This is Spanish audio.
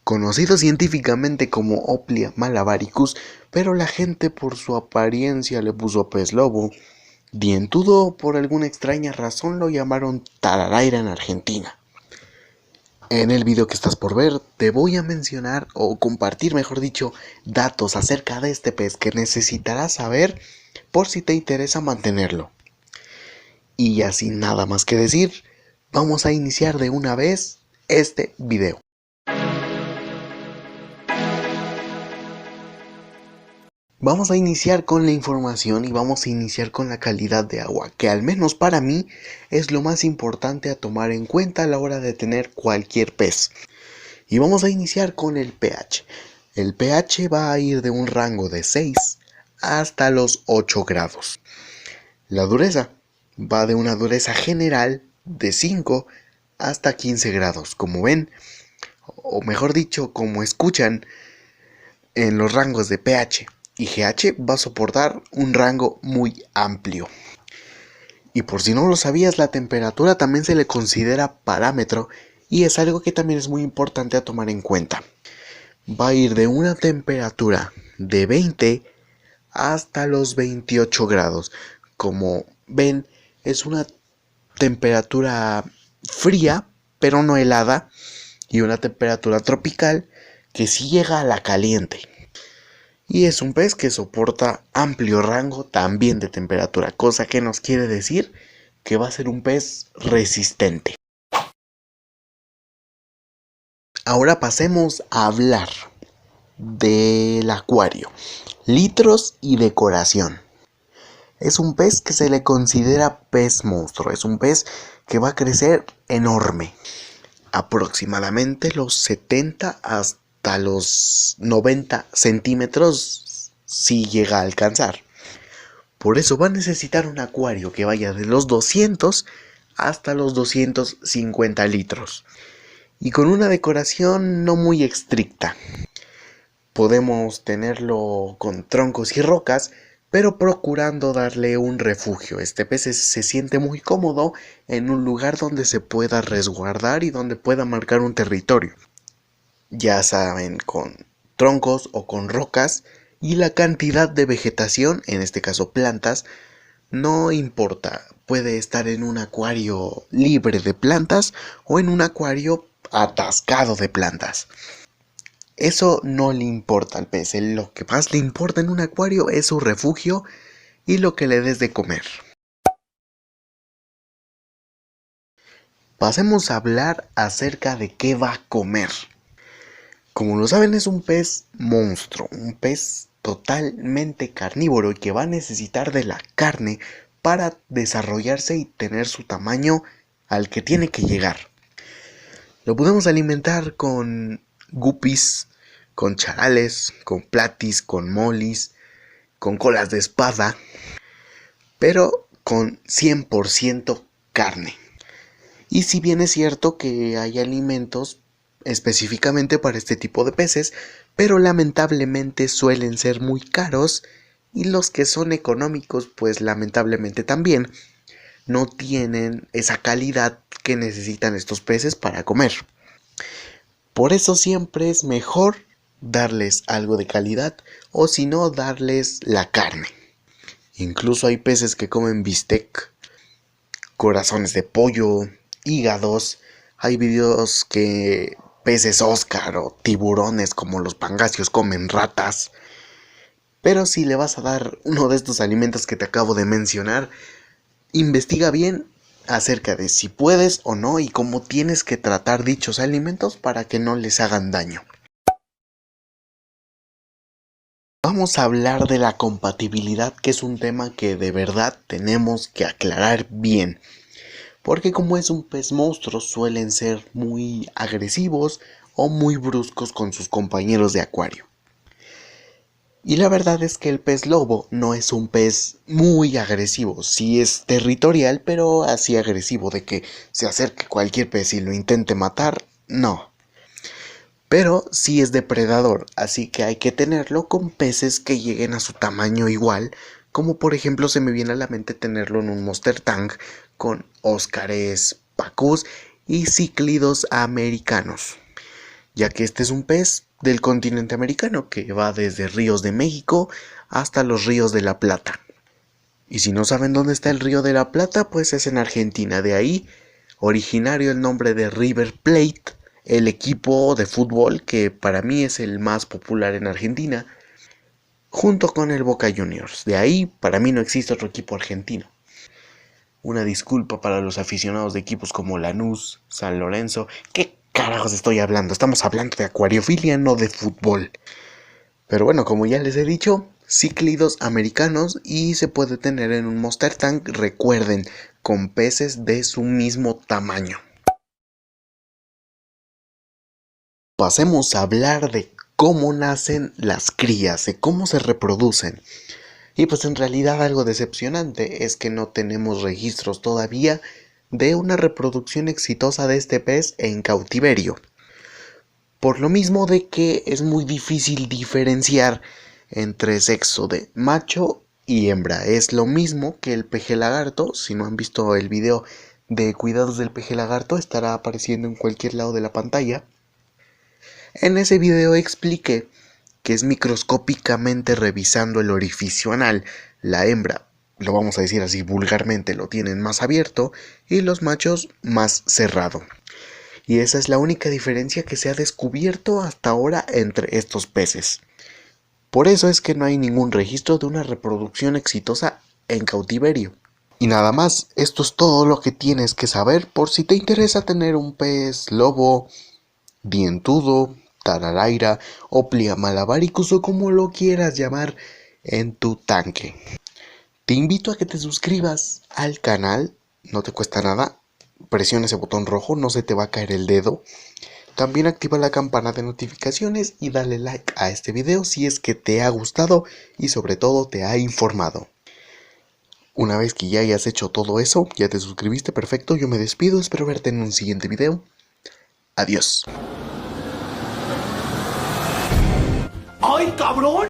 conocido científicamente como Oplia malabaricus, pero la gente por su apariencia le puso pez lobo. Dientudo, por alguna extraña razón, lo llamaron tararaira en Argentina. En el video que estás por ver, te voy a mencionar, o compartir mejor dicho, datos acerca de este pez que necesitarás saber por si te interesa mantenerlo. Y ya sin nada más que decir, vamos a iniciar de una vez este video. Vamos a iniciar con la información y vamos a iniciar con la calidad de agua, que al menos para mí es lo más importante a tomar en cuenta a la hora de tener cualquier pez. Y vamos a iniciar con el pH. El pH va a ir de un rango de 6 hasta los 8 grados. La dureza va de una dureza general de 5 hasta 15 grados. Como ven, o mejor dicho, como escuchan, en los rangos de pH y GH va a soportar un rango muy amplio. Y por si no lo sabías, la temperatura también se le considera parámetro y es algo que también es muy importante a tomar en cuenta. Va a ir de una temperatura de 20 hasta los 28 grados. Como ven, es una temperatura fría, pero no helada, y una temperatura tropical que sí llega a la caliente. Y es un pez que soporta amplio rango también de temperatura, cosa que nos quiere decir que va a ser un pez resistente. Ahora pasemos a hablar del acuario, litros y decoración. Es un pez que se le considera pez monstruo, es un pez que va a crecer enorme, aproximadamente los 70 hasta los 90 centímetros si llega a alcanzar. Por eso va a necesitar un acuario que vaya de los 200 hasta los 250 litros y con una decoración no muy estricta. Podemos tenerlo con troncos y rocas, pero procurando darle un refugio. Este pez se siente muy cómodo en un lugar donde se pueda resguardar y donde pueda marcar un territorio. Ya saben, con troncos o con rocas, y la cantidad de vegetación, en este caso plantas, no importa. Puede estar en un acuario libre de plantas o en un acuario atascado de plantas. Eso no le importa al pez, lo que más le importa en un acuario es su refugio y lo que le des de comer. Pasemos a hablar acerca de qué va a comer. Como lo saben, es un pez monstruo, un pez totalmente carnívoro y que va a necesitar de la carne para desarrollarse y tener su tamaño al que tiene que llegar. Lo podemos alimentar con guppies, con charales, con platis, con molis, con colas de espada, pero con 100% carne. Y si bien es cierto que hay alimentos específicamente para este tipo de peces, pero lamentablemente suelen ser muy caros y los que son económicos pues lamentablemente también no tienen esa calidad que necesitan estos peces para comer. Por eso siempre es mejor darles algo de calidad o si no darles la carne. Incluso hay peces que comen bistec, corazones de pollo, hígados. Hay videos que peces Oscar o tiburones como los pangasios comen ratas. Pero si le vas a dar uno de estos alimentos que te acabo de mencionar, investiga bien acerca de si puedes o no y cómo tienes que tratar dichos alimentos para que no les hagan daño. Vamos a hablar de la compatibilidad, que es un tema que de verdad tenemos que aclarar bien. Porque como es un pez monstruo suelen ser muy agresivos o muy bruscos con sus compañeros de acuario. Y la verdad es que el pez lobo no es un pez muy agresivo, sí es territorial, pero así agresivo de que se acerque cualquier pez y lo intente matar, no. Pero sí es depredador, así que hay que tenerlo con peces que lleguen a su tamaño igual, como por ejemplo se me viene a la mente tenerlo en un Monster Tank con óscares, pacús y cíclidos americanos. ya que este es un pez del continente americano que va desde ríos de México hasta los ríos de la Plata. Y si no saben dónde está el río de la Plata, pues es en Argentina. De ahí originario el nombre de River Plate, el equipo de fútbol que para mí es el más popular en Argentina, junto con el Boca Juniors. De ahí para mí no existe otro equipo argentino. Una disculpa para los aficionados de equipos como Lanús, San Lorenzo. ¿Qué carajos estoy hablando? Estamos hablando de acuariofilia, no de fútbol. Pero bueno, como ya les he dicho, cíclidos americanos y se puede tener en un Monster Tank, recuerden, con peces de su mismo tamaño. Pasemos a hablar de cómo nacen las crías, de cómo se reproducen. Y pues en realidad algo decepcionante es que no tenemos registros todavía de una reproducción exitosa de este pez en cautiverio. Por lo mismo de que es muy difícil diferenciar entre sexo de macho y hembra. Es lo mismo que el peje lagarto. Si no han visto el video de cuidados del peje lagarto, estará apareciendo en cualquier lado de la pantalla. En ese video expliqué que es microscópicamente revisando el orificio anal. La hembra, lo vamos a decir así vulgarmente, lo tienen más abierto y los machos más cerrado. Y esa es la única diferencia que se ha descubierto hasta ahora entre estos peces. Por eso es que no hay ningún registro de una reproducción exitosa en cautiverio. Y nada más, esto es todo lo que tienes que saber por si te interesa tener un pez lobo, dientudo, tararaira o pliamalabaricus o como lo quieras llamar en tu tanque. Te invito a que te suscribas al canal, no te cuesta nada. Presiona ese botón rojo, no se te va a caer el dedo. También activa la campana de notificaciones y dale like a este video si es que te ha gustado y sobre todo te ha informado. Una vez que ya hayas hecho todo eso, ya te suscribiste, perfecto, yo me despido, espero verte en un siguiente video. Adiós. ¡Ay, cabrón!